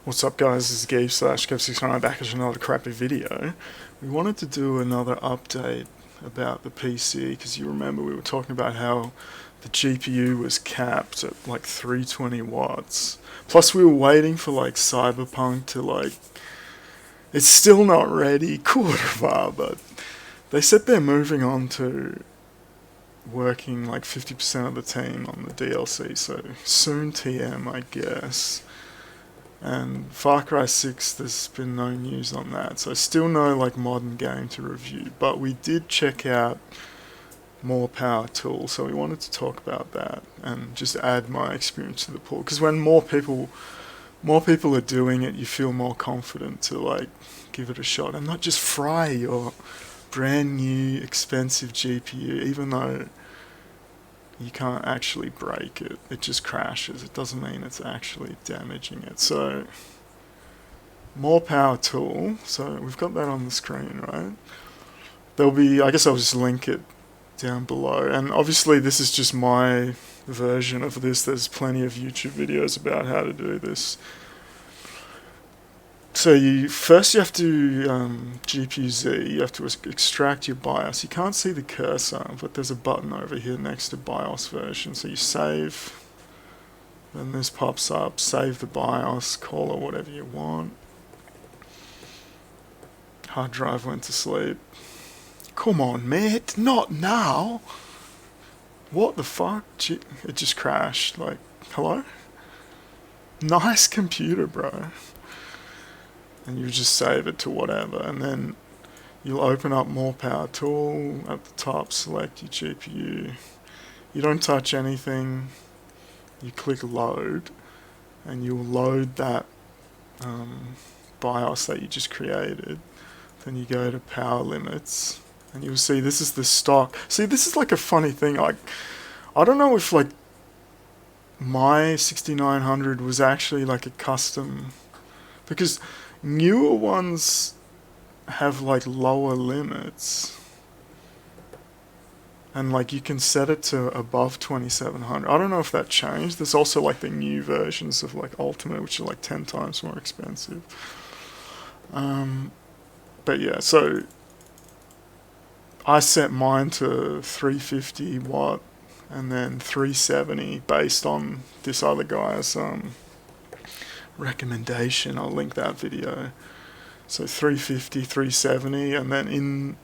What's up guys, this is Gabe/Kev69 back with another crappy video. We wanted to do another update about the PC because you remember we were talking about how the GPU was capped at like 320 watts. Plus we were waiting for like Cyberpunk to it's still not ready, quarter far, but they said they're moving on to working like 50% of the team on the DLC, so soon TM I guess. And Far Cry 6, there's been no news on that, so still no like modern game to review, but we did check out MorePowerTool, so we wanted to talk about that and just add my experience to the pool, because when more people are doing it, you feel more confident to like give it a shot and not just fry your brand new expensive GPU, even though you can't actually break it. It just crashes. It doesn't mean it's actually damaging it. So, MorePowerTool. So we've got that on the screen, right? There'll be, I guess I'll just link it down below. And obviously this is just my version of this. There's plenty of YouTube videos about how to do this. So first you have to GPUz, you have to extract your BIOS. You can't see the cursor, but there's a button over here next to BIOS version. So you save, then this pops up, save the BIOS, call it whatever you want. Hard drive went to sleep. Come on, mate, not now! What the fuck? It just crashed, like, hello? Nice computer, bro. And you just save it to whatever, and then you'll open up MorePowerTool. At the top, select your GPU. You don't touch anything. You click load, and you'll load that BIOS that you just created. Then you go to power limits, and you'll see this is the stock. See, this is like a funny thing. Like, I don't know if like my 6900 was actually like a custom, because newer ones have like lower limits, and like you can set it to above 2700. I don't know if that changed. There's also like the new versions of like Ultimate, which are like 10 times more expensive. But yeah, so I set mine to 350 watt and then 370 based on this other guy's recommendation. I'll link that video. So 350, 370, and then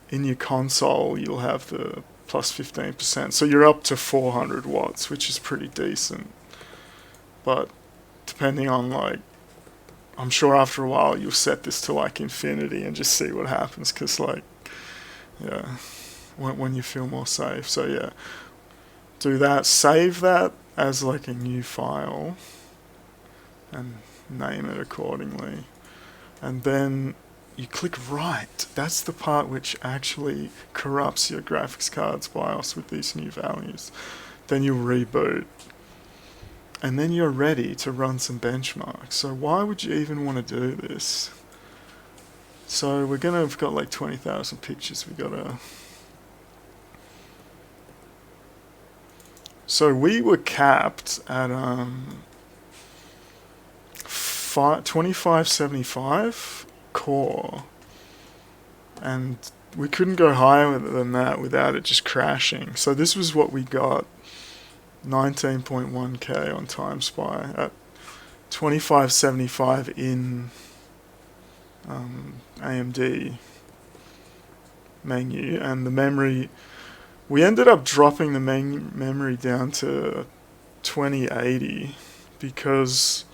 in your console you'll have the plus 15%. So you're up to 400 watts, which is pretty decent. But depending on like, I'm sure after a while you'll set this to like infinity and just see what happens, because like, yeah, when you feel more safe. So yeah, do that, save that as like a new file and name it accordingly, and then you click write. That's the part which actually corrupts your graphics card's BIOS with these new values. Then you'll reboot, and then you're ready to run some benchmarks. So why would you even want to do this? So we've got like 20,000 pictures we gotta. So we were capped at 2575 core, and we couldn't go higher than that without it just crashing. So this was what we got, 19.1k on Timespy at 2575 in AMD menu. And the memory, we ended up dropping the memory down to 2080 because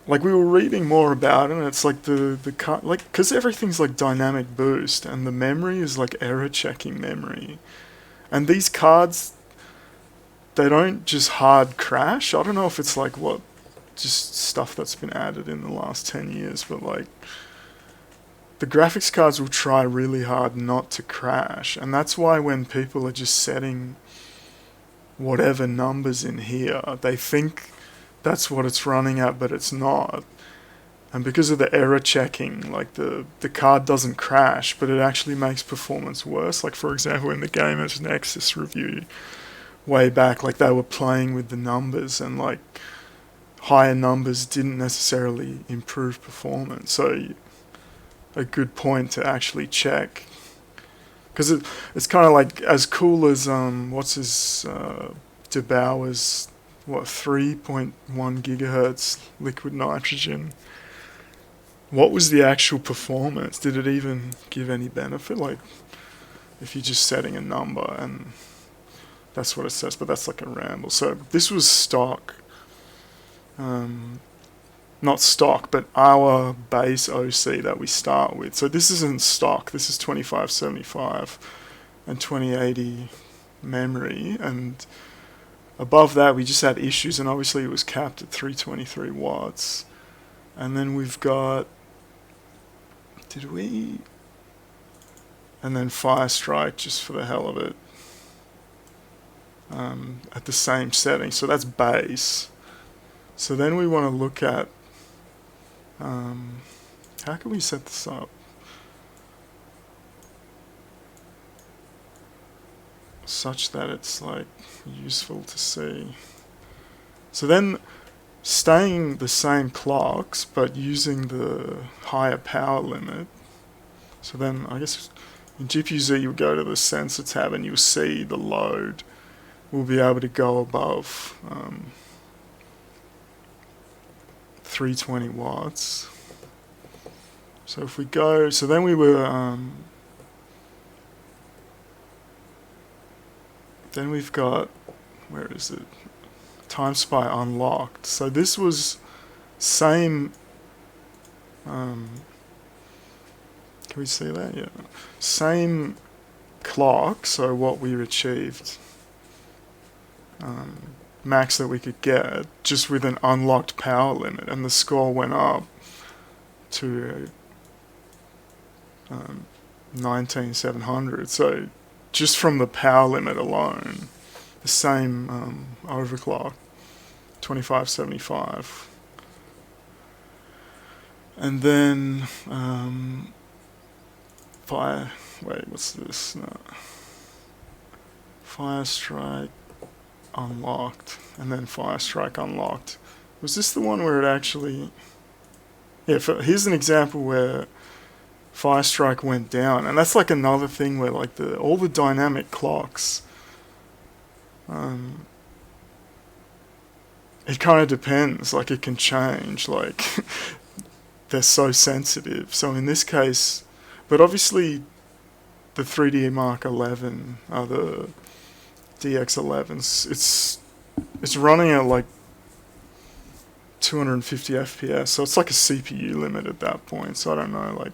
like we were reading more about it, and it's like because everything's like dynamic boost, and the memory is like error checking memory, and these cards, they don't just hard crash. I don't know if it's like just stuff that's been added in the last 10 years, but like the graphics cards will try really hard not to crash, and that's why when people are just setting whatever numbers in here, they think that's what it's running at, but it's not. And because of the error checking, like the card doesn't crash, but it actually makes performance worse. Like for example, in the Gamers Nexus review way back, like they were playing with the numbers and like higher numbers didn't necessarily improve performance. So a good point to actually check, because it's kind of like as cool as what's his DeBauer's 3.1 gigahertz liquid nitrogen. What was the actual performance? Did it even give any benefit? Like, if you're just setting a number and that's what it says, but that's like a ramble. So this was stock, not stock, but our base OC that we start with. So this isn't stock. This is 2575 and 2080 memory, and above that we just had issues, and obviously it was capped at 323 watts. And then we've got, and then Firestrike just for the hell of it, at the same setting. So that's base. So then we want to look at, how can we set this up such that it's like useful to see. So then staying the same clocks but using the higher power limit. So then I guess in GPUz you would go to the sensor tab and you'll see the load will be able to go above 320 watts. So if we go, so then we were, then we've got, where is it? Timespy unlocked. So this was same, can we see that? Yeah. Same clock, so what we achieved, max that we could get, just with an unlocked power limit, and the score went up to 19700. So just from the power limit alone, the same overclock, 2575. And then what's this? No. Firestrike unlocked, and then Firestrike unlocked. Was this the one where it actually? Yeah. Here's an example where Firestrike went down, and that's like another thing where like all the dynamic clocks. It kind of depends. Like it can change. Like they're so sensitive. So in this case, but obviously the 3D Mark 11, the DX11s, it's running at like 250 FPS, so it's like a CPU limit at that point. So I don't know like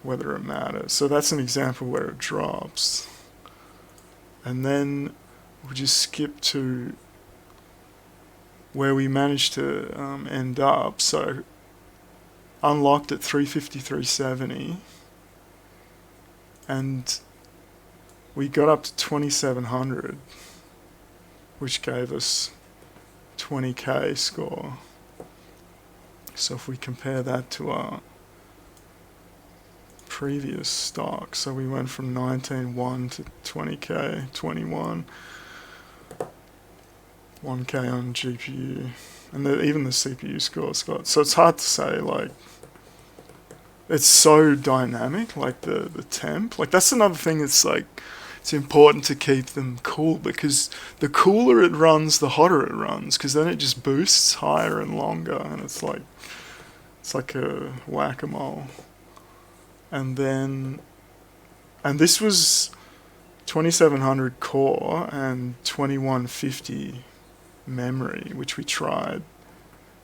whether it matters. So that's an example where it drops. And then we'll just skip to where we managed to end up. So unlocked at 350, 370, and we got up to 2700, which gave us 20k score. So if we compare that to our previous stock, so we went from 19.1 to 20k, 21, 1k on GPU, and even the CPU scores got. So it's hard to say, like, it's so dynamic, like the temp. Like that's another thing that's like, it's important to keep them cool, because the cooler it runs, the hotter it runs, because then it just boosts higher and longer, and it's like a whack-a-mole. And this was 2700 core and 2150 memory, which we tried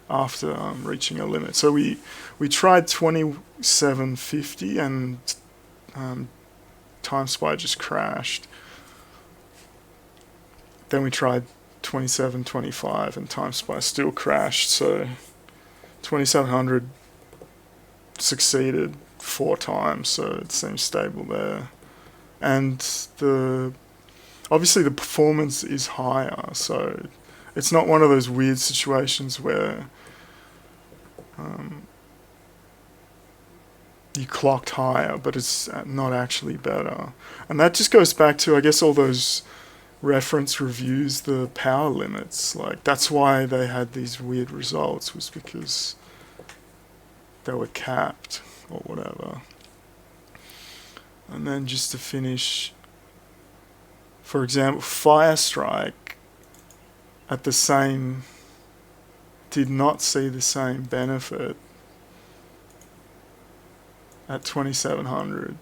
after reaching a limit. So we tried 2750, and Timespy just crashed. Then we tried 2725 and Timespy still crashed. So 2700 succeeded 4 times, so it seems stable there. And obviously the performance is higher, so it's not one of those weird situations where you clocked higher, but it's not actually better. And that just goes back to, I guess, all those reference reviews the power limits. Like, that's why they had these weird results, was because they were capped or whatever. And then just to finish, for example, Firestrike at the same, did not see the same benefit at 2700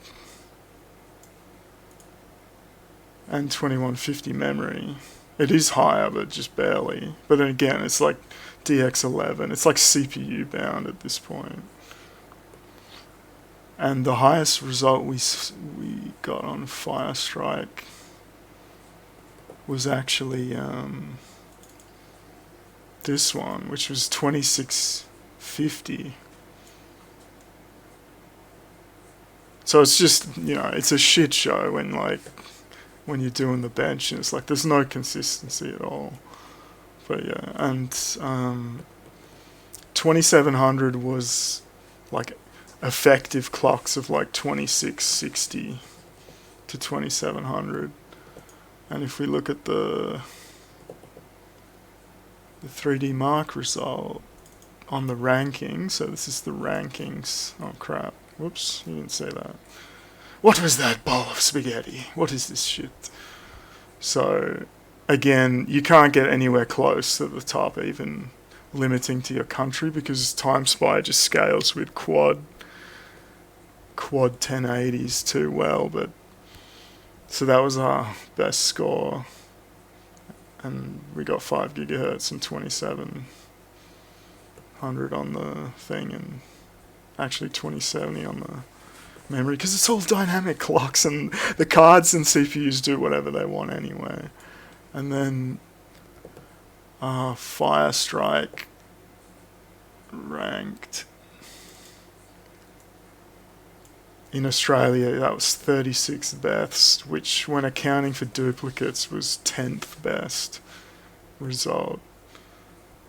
and 2150 memory. It is higher, but just barely. But then again, it's like DX11. It's like CPU bound at this point. And the highest result we got on Firestrike was actually this one, which was 2650. So it's just, you know, it's a shit show when you're doing the bench, and it's like there's no consistency at all. But yeah, and 2700 was like effective clocks of like 2660 to 2700. And if we look at the 3D Mark result on the rankings, so this is the rankings. Oh crap, whoops, you didn't say that. What was that bowl of spaghetti? What is this shit? So again, you can't get anywhere close to the top, even limiting to your country, because Timespy just scales with quad 1080s too well. But so that was our best score, and we got 5 gigahertz and 2700 on the thing, and actually 2070 on the memory, because it's all dynamic clocks, and the cards and CPUs do whatever they want anyway. And then Firestrike ranked in Australia, that was 36th best, which when accounting for duplicates was 10th best result.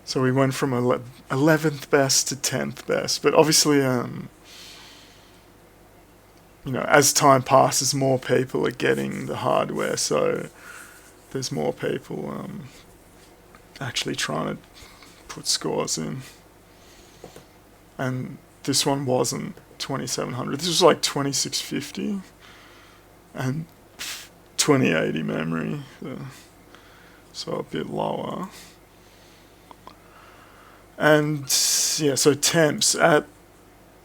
So we went from 11th best to 10th best. But obviously, you know, as time passes, more people are getting the hardware, so there's more people actually trying to put scores in. And this one wasn't 2700. This was like 2650 and 2080 memory, so a bit lower. And yeah, so temps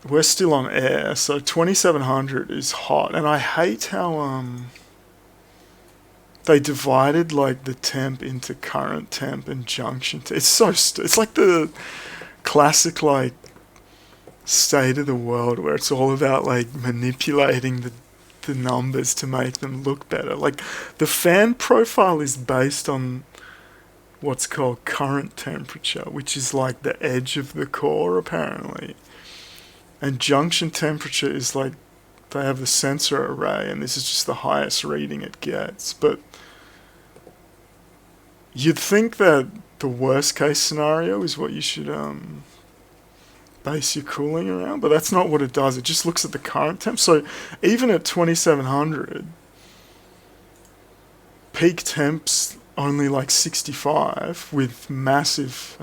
we're still on air, so 2700 is hot, and I hate how they divided like the temp into current temp and junction. It's so it's like the classic like state of the world where it's all about like manipulating the numbers to make them look better. Like the fan profile is based on what's called current temperature, which is like the edge of the core apparently. And junction temperature is like, they have the sensor array, and this is just the highest reading it gets. But you'd think that the worst case scenario is what you should base your cooling around, but that's not what it does. It just looks at the current temp. So even at 2700, peak temps only like 65 with massive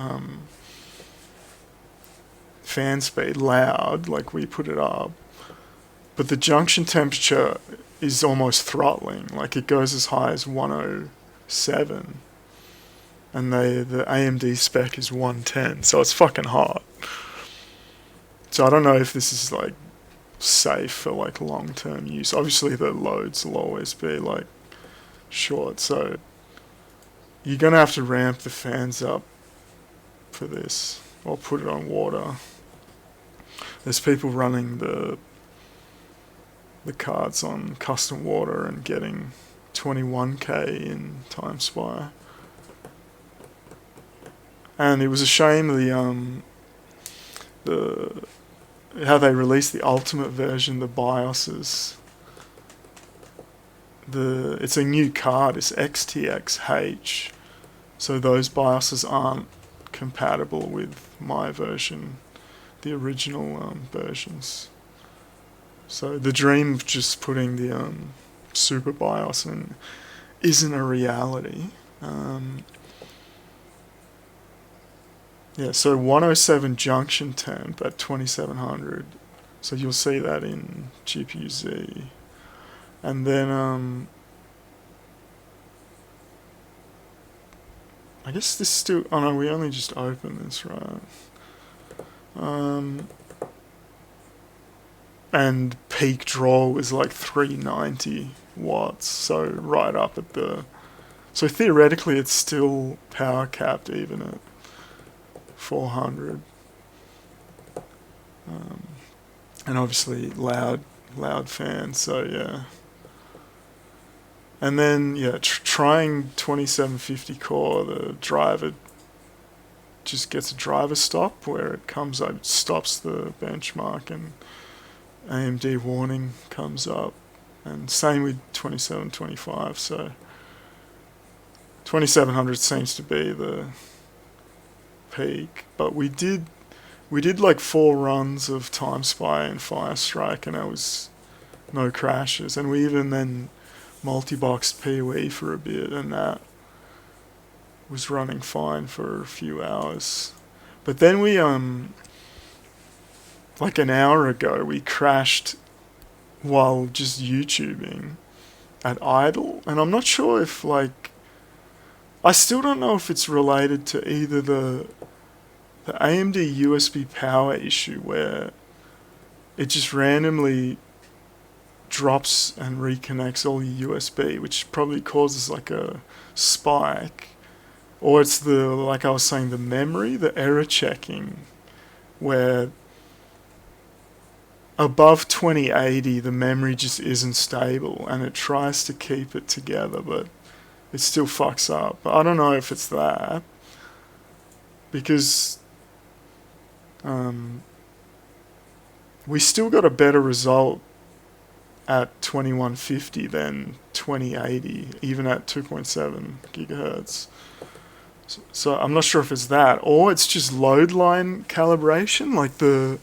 fan speed, loud, like we put it up. But the junction temperature is almost throttling, like it goes as high as 107. And the AMD spec is 110, so it's fucking hot. So I don't know if this is like safe for like long-term use. Obviously the loads will always be like short, so you're gonna have to ramp the fans up for this, or put it on water. There's people running the cards on custom water and getting 21k in Timespy. And it was a shame the how they released the ultimate version, the BIOSes. It's a new card, it's XTXH, so those BIOSes aren't compatible with my version, the original versions. So the dream of just putting the super BIOS in isn't a reality. Yeah, so 107 junction temp at 2700. So you'll see that in GPUz. And then I guess this still, oh no, we only just opened this, right? And peak draw was like 390 watts, so right up at the, so theoretically it's still power capped even at 400. And obviously loud fan, so yeah. And then yeah, trying 2750 core, the driver just gets a driver stop where it comes up, stops the benchmark, and AMD warning comes up. And same with 2725, so 2700 seems to be the peak. But we did like 4 runs of Timespy and Firestrike, and there was no crashes. And we even then multi-boxed PoE for a bit, and that was running fine for a few hours. But then we like an hour ago we crashed while just YouTubing at idle, and I'm not sure if, like, I still don't know if it's related to either the AMD USB power issue where it just randomly drops and reconnects all your USB, which probably causes like a spike, or it's the, like I was saying, the memory, the error checking, where above 2080 the memory just isn't stable and it tries to keep it together but it still fucks up. But I don't know if it's that, because we still got a better result at 2150 than 2080, even at 2.7 gigahertz. So I'm not sure if it's that, or it's just load line calibration. Like the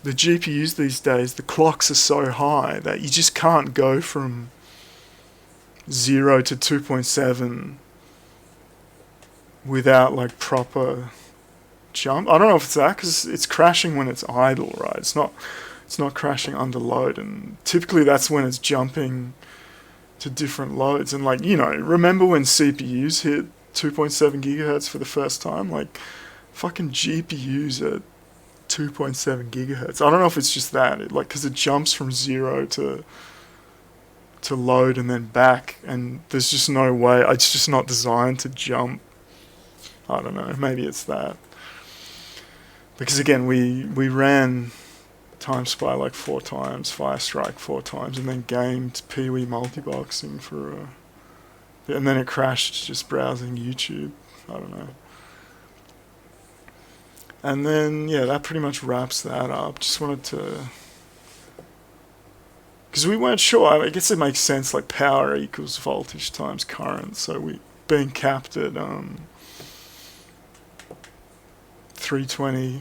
GPUs these days, the clocks are so high that you just can't go from 0 to 2.7 without like proper jump. I don't know if it's that, because it's crashing when it's idle, right? It's not crashing under load, and typically that's when it's jumping to different loads. And like, you know, remember when CPUs hit 2.7 gigahertz for the first time? Like, fucking GPUs at 2.7 gigahertz. I don't know if it's just that, like, because it jumps from 0 to load and then back, and there's just no way. It's just not designed to jump. I don't know. Maybe it's that. Because again, we ran Timespy like 4 times, Firestrike 4 times, and then gamed PoE multiboxing for and then it crashed just browsing YouTube. I don't know. And then, yeah, that pretty much wraps that up. Just wanted to, because we weren't sure. I guess it makes sense, like power equals voltage times current. So we being capped at 320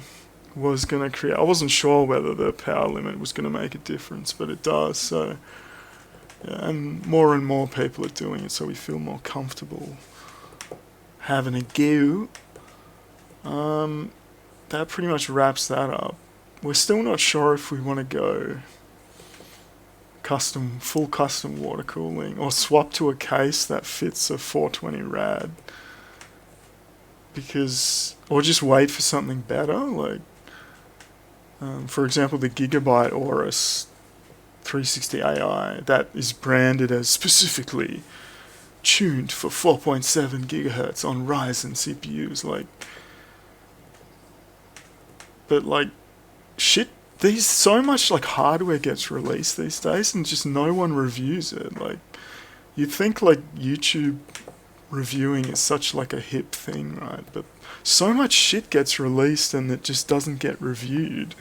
was going to create, I wasn't sure whether the power limit was going to make a difference, but it does. So yeah, and more people are doing it, so we feel more comfortable having a go. That pretty much wraps that up. We're still not sure if we want to go full custom water cooling, or swap to a case that fits a 420 rad, because, or just wait for something better, like for example the Gigabyte Aorus 360 AI that is branded as specifically tuned for 4.7 gigahertz on Ryzen CPUs, like, but like shit, these, so much like hardware gets released these days and just no one reviews it. Like, you'd think like YouTube reviewing is such like a hip thing, right? But so much shit gets released and it just doesn't get reviewed.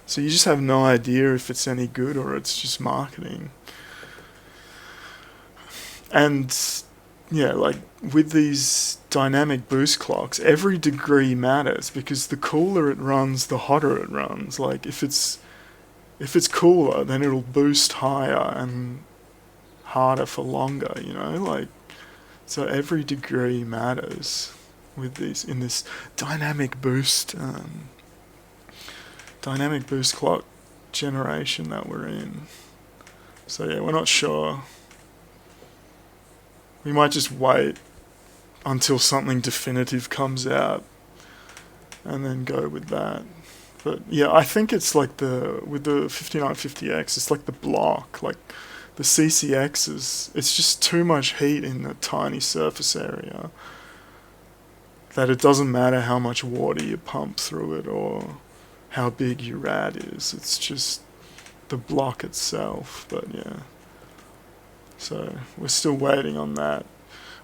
So you just have no idea if it's any good or it's just marketing. And yeah, like with these dynamic boost clocks, every degree matters, because the cooler it runs, the hotter it runs. Like if it's cooler, then it'll boost higher, and harder for longer, you know, like, so every degree matters with these, in this dynamic boost clock generation that we're in. So yeah, we're not sure. We might just wait until something definitive comes out and then go with that. But yeah, I think it's like with the 5950X, it's like the block, like the CCX it's just too much heat in the tiny surface area that it doesn't matter how much water you pump through it or how big your rad is. It's just the block itself. But yeah, so we're still waiting on that.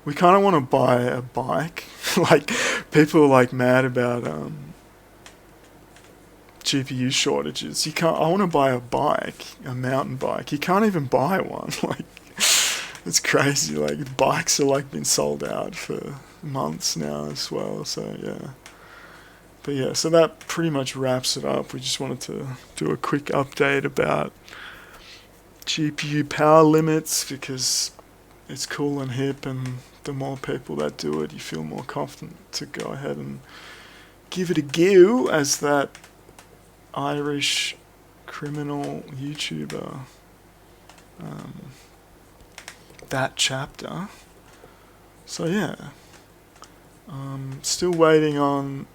We kind of want to buy a bike. Like, people are like mad about GPU shortages. You can't. I want to buy a bike, a mountain bike. You can't even buy one. Like, it's crazy. Like, bikes are like been sold out for months now as well. So yeah. But yeah, so that pretty much wraps it up. We just wanted to do a quick update about GPU power limits because it's cool and hip, and the more people that do it, you feel more confident to go ahead and give it a go, as that Irish criminal YouTuber, that chapter. So yeah, still waiting on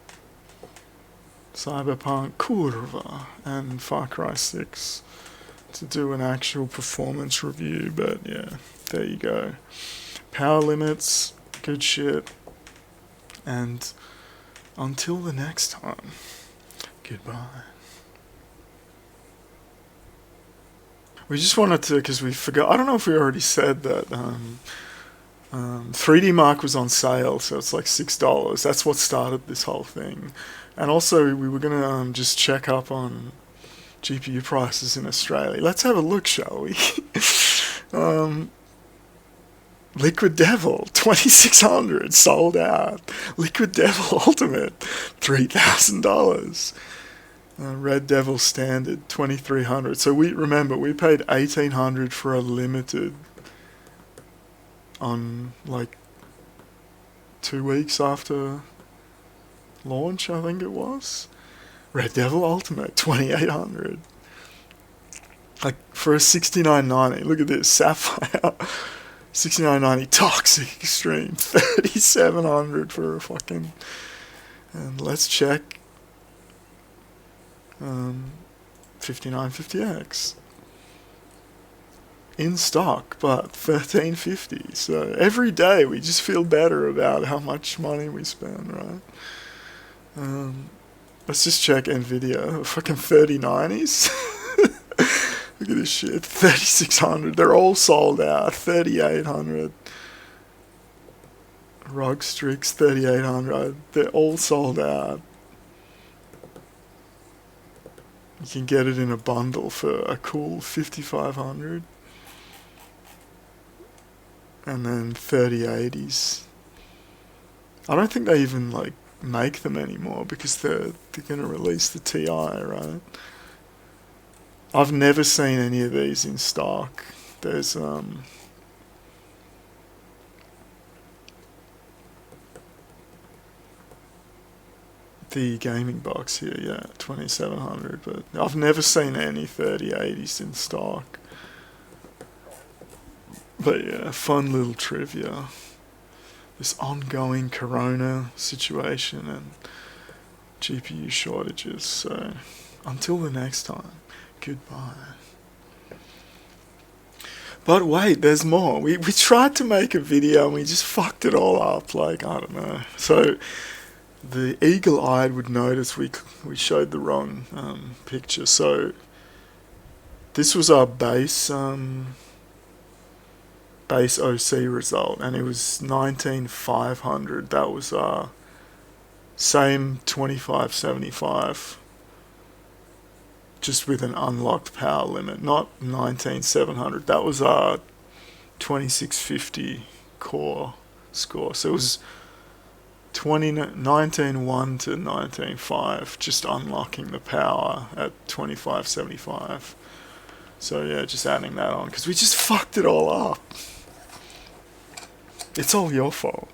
Cyberpunk Curva and Far Cry 6 to do an actual performance review, but yeah, there you go. Power limits, good shit, and until the next time, goodbye. We just wanted to, because we forgot, I don't know if we already said that 3D Mark was on sale, so it's like $6. That's what started this whole thing. And also, we were going to just check up on GPU prices in Australia. Let's have a look, shall we? Liquid Devil, $2,600, sold out. Liquid Devil Ultimate, $3,000. Red Devil Standard, $2,300. So we paid $1,800 for a limited on like 2 weeks after launch, I think it was. Red Devil Ultimate, $2,800. Like, for a $69.90, look at this, Sapphire, $69.90, Toxic Extreme, $3,700 for a fucking, and let's check, 5950X. In stock, but $1,350. So every day we just feel better about how much money we spend, right? Let's just check Nvidia. Fucking 3090s. Look at this shit. 3600. They're all sold out. 3800. ROG Strix 3800. They're all sold out. You can get it in a bundle for a cool 5500. And then 3080s. I don't think they even like make them anymore because they're gonna release the TI, right? I've never seen any of these in stock. There's the gaming box here, yeah, 2700, but I've never seen any 3080s in stock. But yeah, fun little trivia. This ongoing corona situation and GPU shortages. So until the next time, goodbye. But wait, there's more. We tried to make a video and we just fucked it all up. Like, I don't know. So the eagle-eyed would notice we showed the wrong picture. So this was our base OC result, and it was 19500. That was our same 2575, just with an unlocked power limit, not 19700. That was our 2650 core score. So it was 191 to 195, just unlocking the power at 2575. So yeah, just adding that on, because we just fucked it all up. It's all your fault.